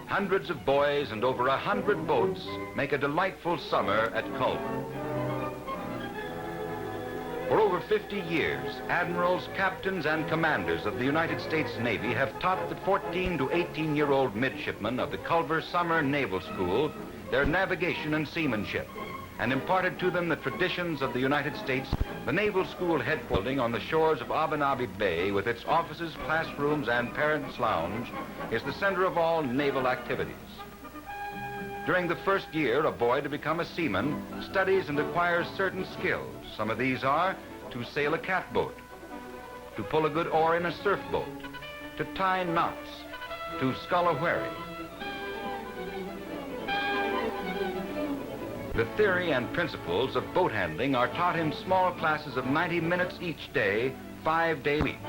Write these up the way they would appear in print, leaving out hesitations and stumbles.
hundreds of boys and over 100 boats make a delightful summer at Culver. For over 50 years, admirals, captains, and commanders of the United States Navy have taught the 14 to 18-year-old midshipmen of the Culver Summer Naval School their navigation and seamanship, and imparted to them the traditions of the United States. The Naval School headquarters on the shores of Abu Dhabi Bay, with its offices, classrooms, and parents' lounge, is the center of all naval activities. During the first year, a boy to become a seaman studies and acquires certain skills. Some of these are to sail a catboat, to pull a good oar in a surf boat, to tie knots, to scull a wherry. The theory and principles of boat handling are taught in small classes of 90 minutes each day, 5 days a week.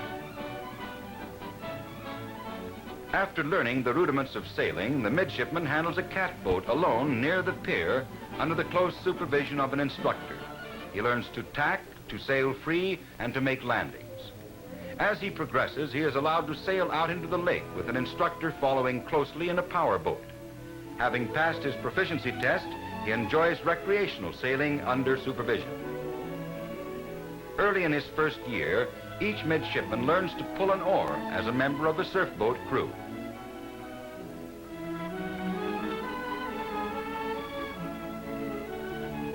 After learning the rudiments of sailing, the midshipman handles a catboat alone near the pier under the close supervision of an instructor. He learns to tack, to sail free, and to make landings. As he progresses, he is allowed to sail out into the lake with an instructor following closely in a power boat. Having passed his proficiency test, he enjoys recreational sailing under supervision. Early in his first year, each midshipman learns to pull an oar as a member of the surf boat crew.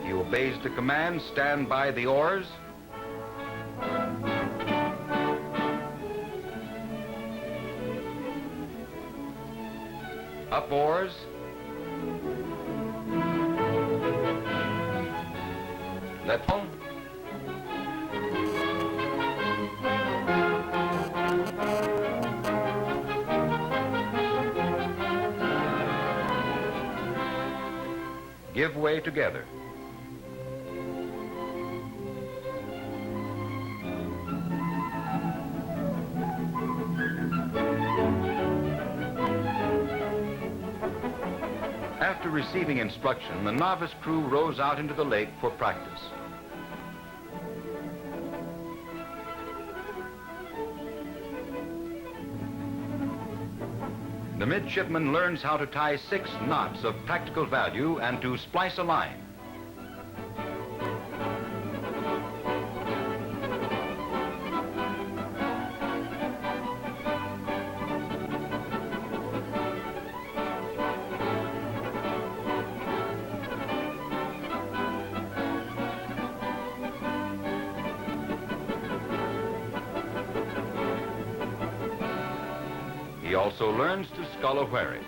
He obeys the command, stand by the oars, up oars, let go, give way together. After receiving instruction, the novice crew rows out into the lake for practice. The midshipman learns how to tie 6 knots of practical value and to splice a line. He also learns to scull a wherry.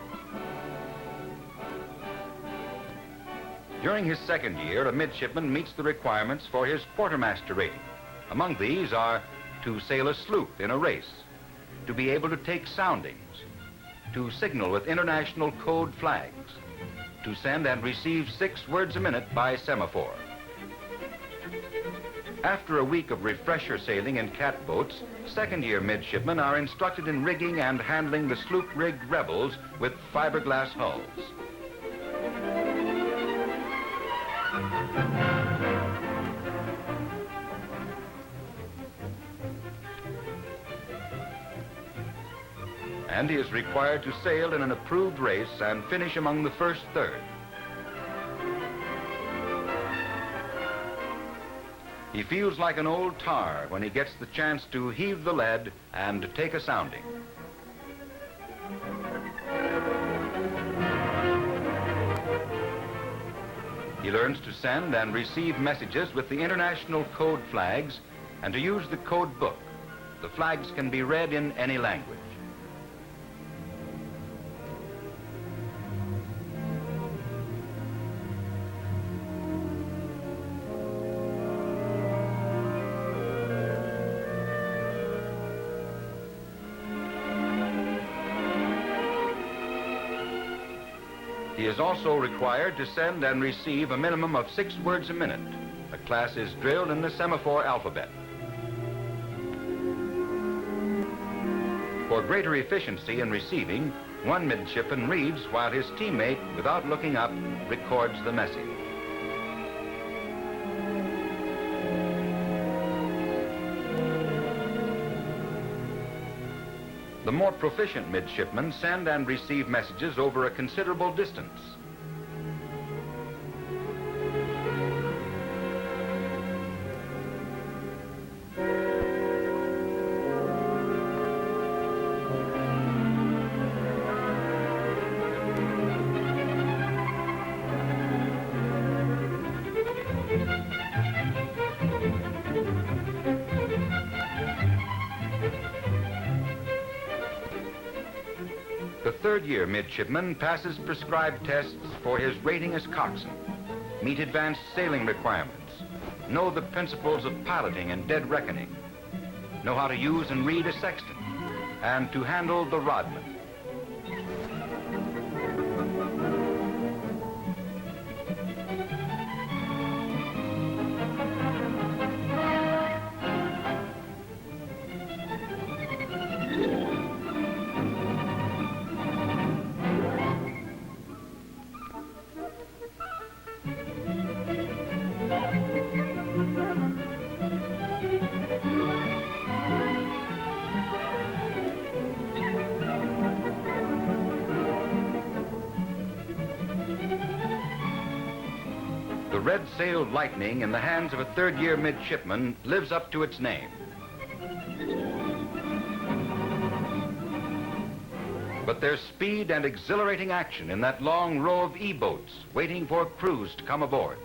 During his second year, a midshipman meets the requirements for his quartermaster rating. Among these are to sail a sloop in a race, to be able to take soundings, to signal with international code flags, to send and receive 6 words a minute by semaphore. After a week of refresher sailing in catboats, second-year midshipmen are instructed in rigging and handling the sloop-rigged Rebels with fiberglass hulls. And he is required to sail in an approved race and finish among the first third. He feels like an old tar when he gets the chance to heave the lead and to take a sounding. He learns to send and receive messages with the international code flags and to use the code book. The flags can be read in any language. He is also required to send and receive a minimum of 6 words a minute. The class is drilled in the semaphore alphabet. For greater efficiency in receiving, one midshipman reads while his teammate, without looking up, records the message. The more proficient midshipmen send and receive messages over a considerable distance. The third-year midshipman passes prescribed tests for his rating as coxswain, meet advanced sailing requirements, know the principles of piloting and dead reckoning, know how to use and read a sextant, and to handle the rodman. The red-sailed Lightning in the hands of a third-year midshipman lives up to its name. But there's speed and exhilarating action in that long row of E-boats waiting for crews to come aboard.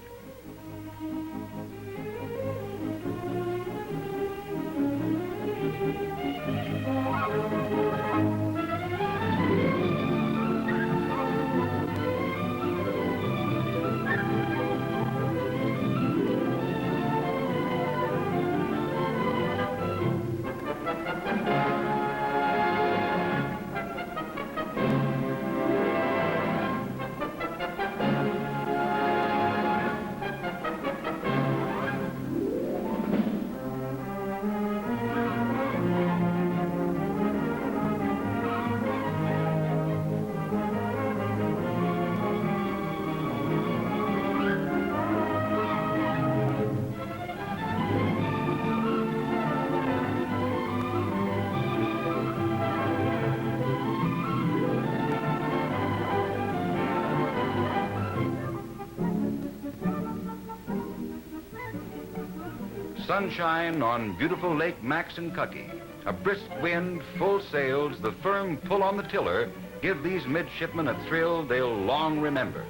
Sunshine on beautiful Lake Maxinkuckee. A brisk wind, full sails, the firm pull on the tiller give these midshipmen a thrill they'll long remember.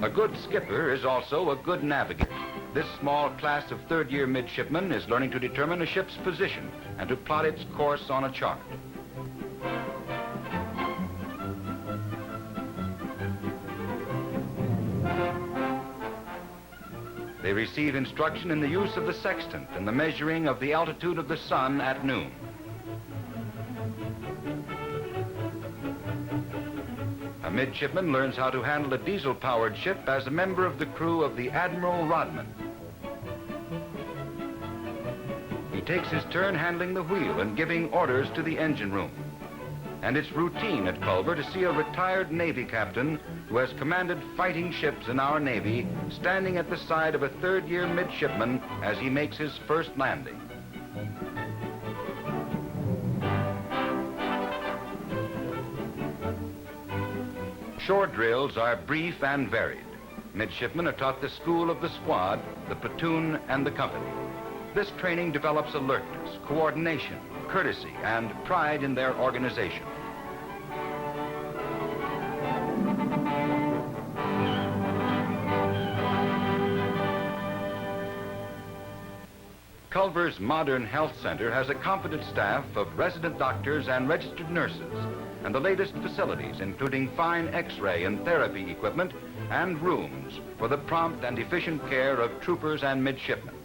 A good skipper is also a good navigator. This small class of third-year midshipmen is learning to determine a ship's position and to plot its course on a chart. They receive instruction in the use of the sextant and the measuring of the altitude of the sun at noon. A midshipman learns how to handle a diesel-powered ship as a member of the crew of the Admiral Rodman. He takes his turn handling the wheel and giving orders to the engine room. And it's routine at Culver to see a retired Navy captain who has commanded fighting ships in our Navy standing at the side of a third-year midshipman as he makes his first landing. Shore drills are brief and varied. Midshipmen are taught the school of the squad, the platoon, and the company. This training develops alertness, coordination, courtesy, and pride in their organization. Culver's modern health center has a competent staff of resident doctors and registered nurses, and the latest facilities, including fine X-ray and therapy equipment and rooms for the prompt and efficient care of troopers and midshipmen.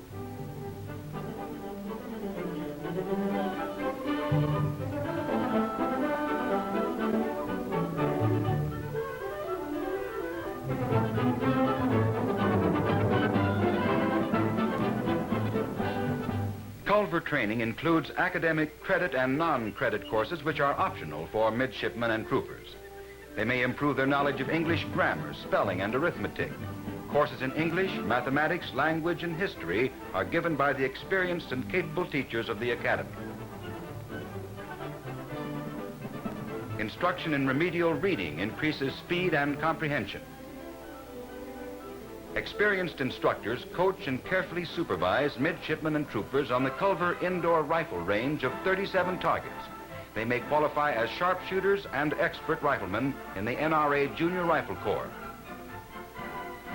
Culver Culver training includes academic credit and non-credit courses which are optional for midshipmen and troopers. They may improve their knowledge of English grammar, spelling, and arithmetic. Courses in English, mathematics, language, and history are given by the experienced and capable teachers of the academy. Instruction in remedial reading increases speed and comprehension. Experienced instructors coach and carefully supervise midshipmen and troopers on the Culver indoor rifle range of 37 targets. They may qualify as sharpshooters and expert riflemen in the NRA Junior Rifle Corps.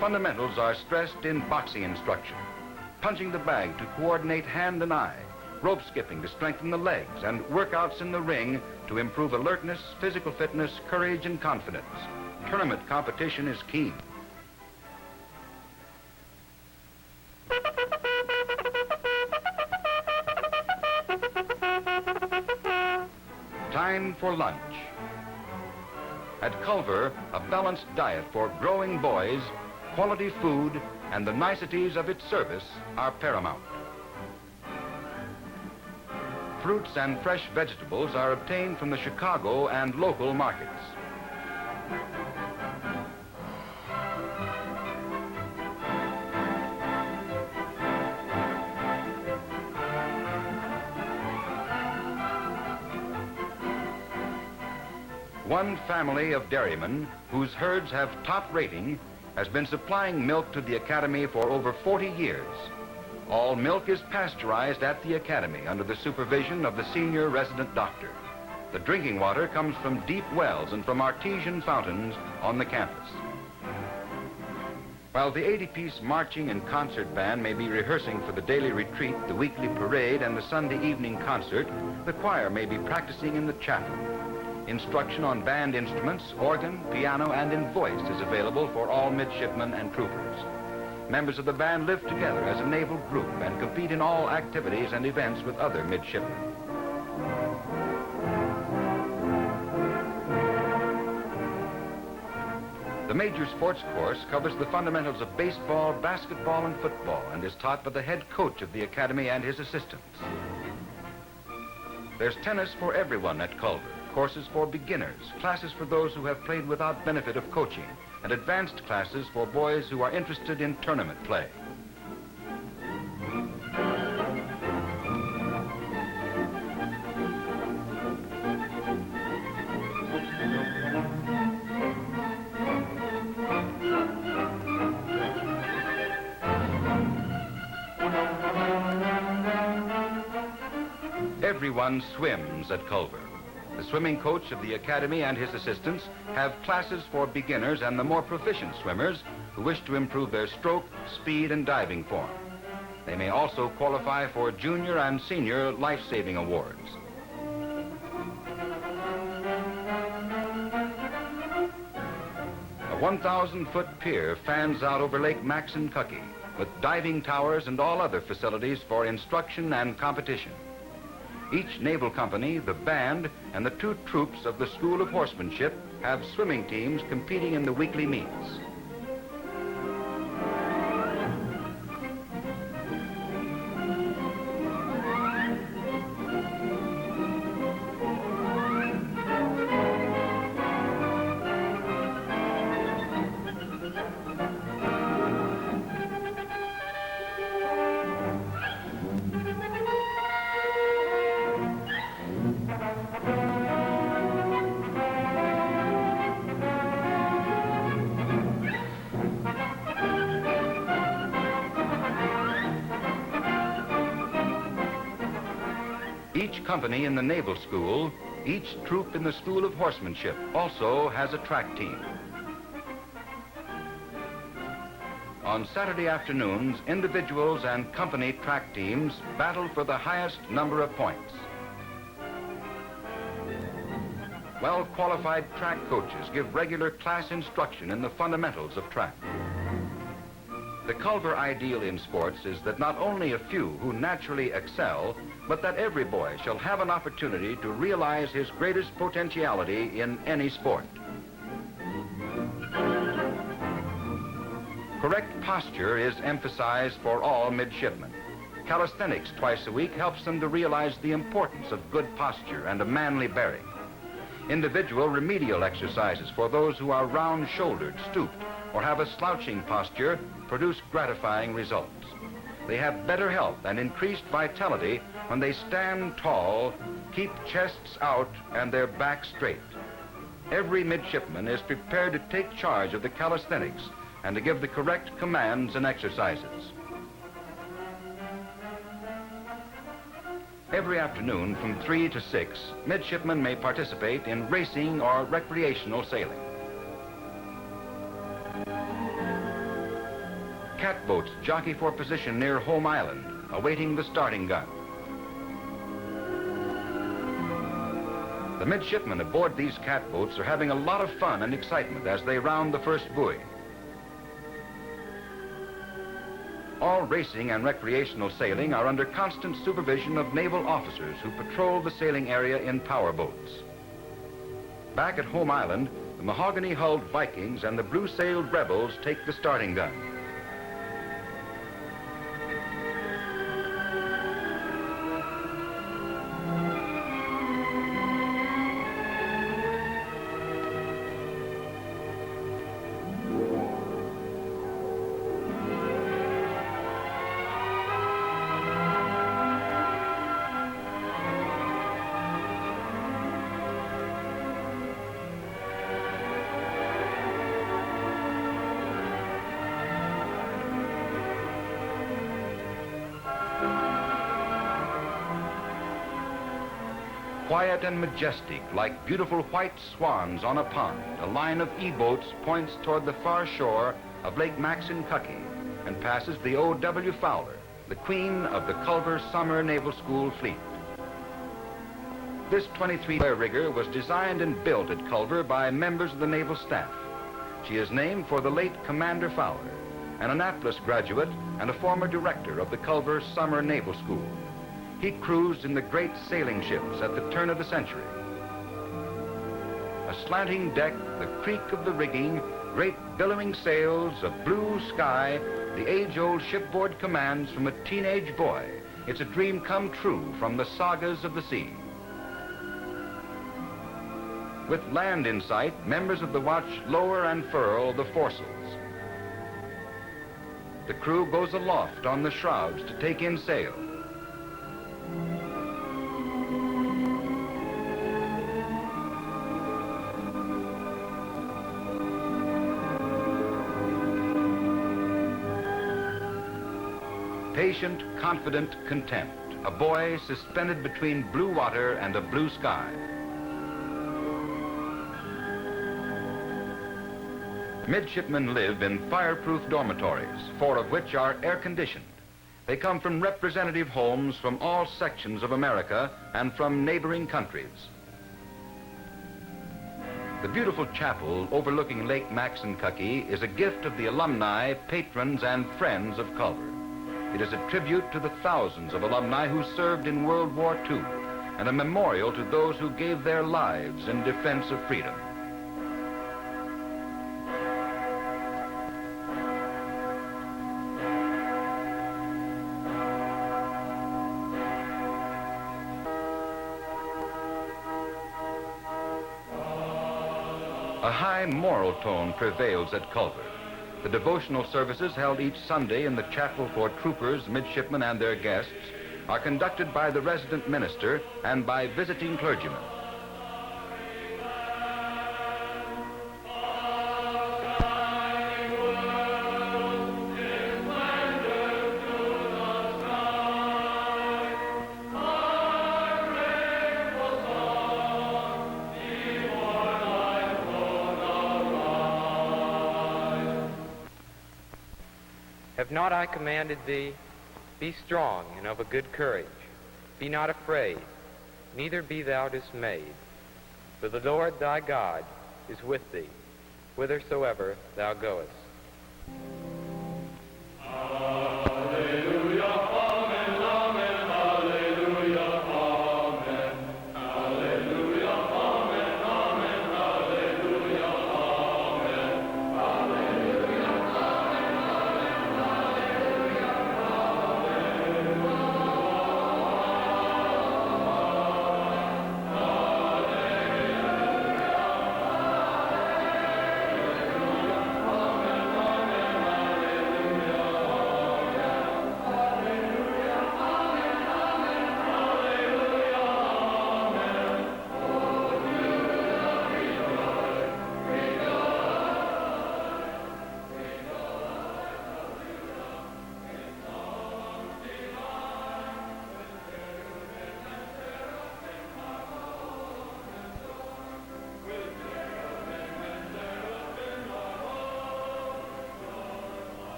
Fundamentals are stressed in boxing instruction, punching the bag to coordinate hand and eye, rope skipping to strengthen the legs, and workouts in the ring to improve alertness, physical fitness, courage, and confidence. Tournament competition is key. Time for lunch. At Culver, a balanced diet for growing boys, quality food, and the niceties of its service are paramount. Fruits and fresh vegetables are obtained from the Chicago and local markets. One family of dairymen, whose herds have top rating, has been supplying milk to the Academy for over 40 years. All milk is pasteurized at the Academy under the supervision of the senior resident doctor. The drinking water comes from deep wells and from artesian fountains on the campus. While the 80-piece marching and concert band may be rehearsing for the daily retreat, the weekly parade, and the Sunday evening concert, the choir may be practicing in the chapel. Instruction on band instruments, organ, piano, and in voice is available for all midshipmen and troopers. Members of the band live together as a naval group and compete in all activities and events with other midshipmen. The major sports course covers the fundamentals of baseball, basketball, and football and is taught by the head coach of the Academy and his assistants. There's tennis for everyone at Culver. Courses for beginners, classes for those who have played without benefit of coaching, and advanced classes for boys who are interested in tournament play. Everyone swims at Culver. The swimming coach of the Academy and his assistants have classes for beginners and the more proficient swimmers who wish to improve their stroke, speed, and diving form. They may also qualify for junior and senior life-saving awards. A 1,000-foot pier fans out over Lake Maxinkuckee with diving towers and all other facilities for instruction and competition. Each naval company, the band, and the 2 troops of the School of Horsemanship have swimming teams competing in the weekly meets. Each company in the Naval School, each troop in the School of Horsemanship also has a track team. On Saturday afternoons, individuals and company track teams battle for the highest number of points. Well-qualified track coaches give regular class instruction in the fundamentals of track. The Culver ideal in sports is that not only a few who naturally excel, but that every boy shall have an opportunity to realize his greatest potentiality in any sport. Correct posture is emphasized for all midshipmen. Calisthenics twice a week helps them to realize the importance of good posture and a manly bearing. Individual remedial exercises for those who are round-shouldered, stooped, or have a slouching posture produce gratifying results. They have better health and increased vitality when they stand tall, keep chests out, and their backs straight. Every midshipman is prepared to take charge of the calisthenics and to give the correct commands and exercises. Every afternoon from 3 to 6, midshipmen may participate in racing or recreational sailing. Catboats jockey for position near Home Island, awaiting the starting gun. The midshipmen aboard these catboats are having a lot of fun and excitement as they round the first buoy. All racing and recreational sailing are under constant supervision of naval officers who patrol the sailing area in power boats. Back at Home Island, the mahogany-hulled Vikings and the blue-sailed Rebels take the starting gun. Quiet and majestic, like beautiful white swans on a pond, a line of E-boats points toward the far shore of Lake Maxinkuckee and passes the O.W. Fowler, the queen of the Culver Summer Naval School fleet. This 23-foot rigger was designed and built at Culver by members of the naval staff. She is named for the late Commander Fowler, an Annapolis graduate and a former director of the Culver Summer Naval School. He cruised in the great sailing ships at the turn of the century. A slanting deck, the creak of the rigging, great billowing sails, a blue sky, the age-old shipboard commands from a teenage boy. It's a dream come true from the sagas of the sea. With land in sight, members of the watch lower and furl the foresails. The crew goes aloft on the shrouds to take in sail. Patient, confident, content, a boy suspended between blue water and a blue sky. Midshipmen live in fireproof dormitories, 4 of which are air-conditioned. They come from representative homes from all sections of America and from neighboring countries. The beautiful chapel overlooking Lake Maxinkuckee is a gift of the alumni, patrons, and friends of Culver. It is a tribute to the thousands of alumni who served in World War II and a memorial to those who gave their lives in defense of freedom. A high moral tone prevails at Culver. The devotional services held each Sunday in the chapel for troopers, midshipmen, and their guests are conducted by the resident minister and by visiting clergymen. Have not I commanded thee? Be strong and of a good courage. Be not afraid, neither be thou dismayed. For the Lord thy God is with thee, whithersoever thou goest.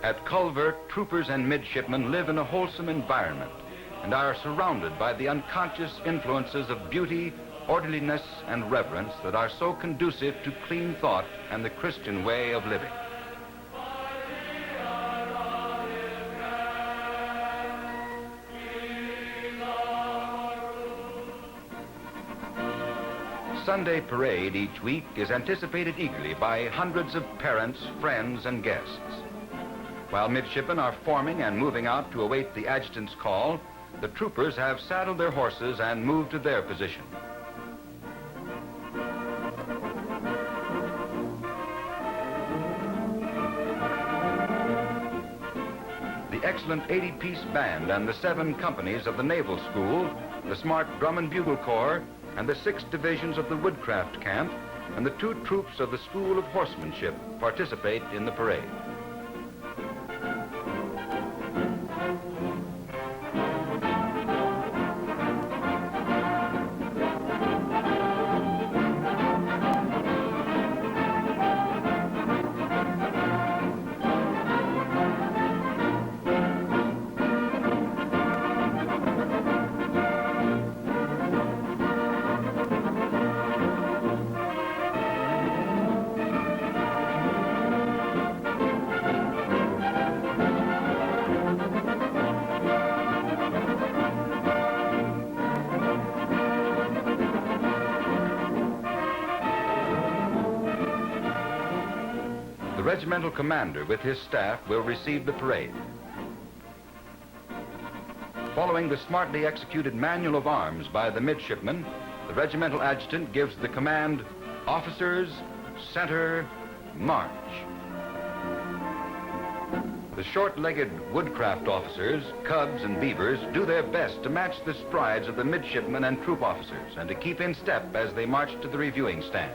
At Culver, troopers and midshipmen live in a wholesome environment and are surrounded by the unconscious influences of beauty, orderliness, and reverence that are so conducive to clean thought and the Christian way of living. Sunday parade each week is anticipated eagerly by hundreds of parents, friends, and guests. While midshipmen are forming and moving out to await the adjutant's call, the troopers have saddled their horses and moved to their position. The excellent 80-piece band and the 7 companies of the Naval School, the smart Drum and Bugle Corps, and the 6 divisions of the Woodcraft Camp, and the 2 troops of the School of Horsemanship participate in the parade. The regimental commander with his staff will receive the parade. Following the smartly executed manual of arms by the midshipmen, the regimental adjutant gives the command, "Officers, center, march." The short-legged Woodcraft officers, Cubs and Beavers, do their best to match the strides of the midshipmen and troop officers and to keep in step as they march to the reviewing stand.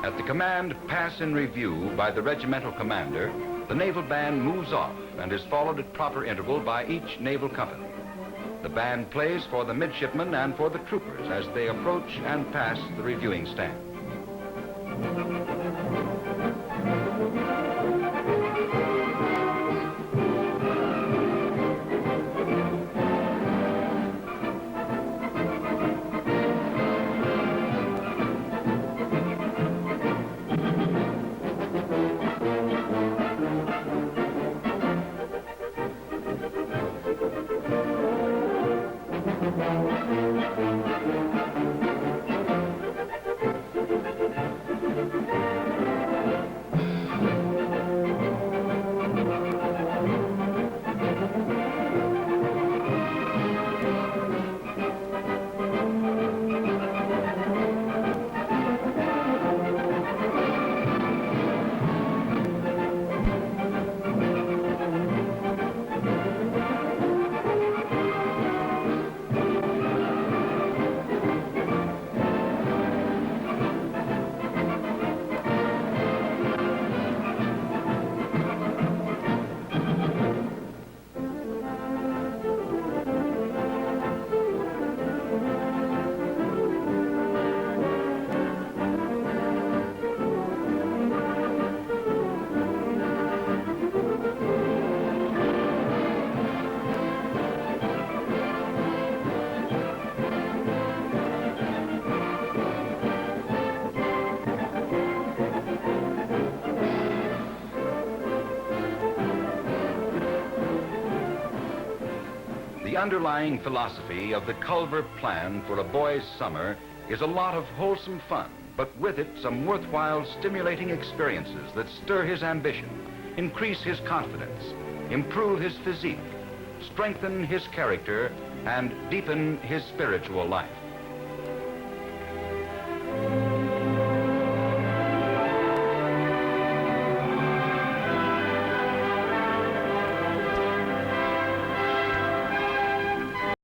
At the command, "Pass in review" by the regimental commander, the naval band moves off and is followed at proper interval by each naval company. The band plays for the midshipmen and for the troopers as they approach and pass the reviewing stand. The underlying philosophy of the Culver plan for a boy's summer is a lot of wholesome fun, but with it some worthwhile, stimulating experiences that stir his ambition, increase his confidence, improve his physique, strengthen his character, and deepen his spiritual life.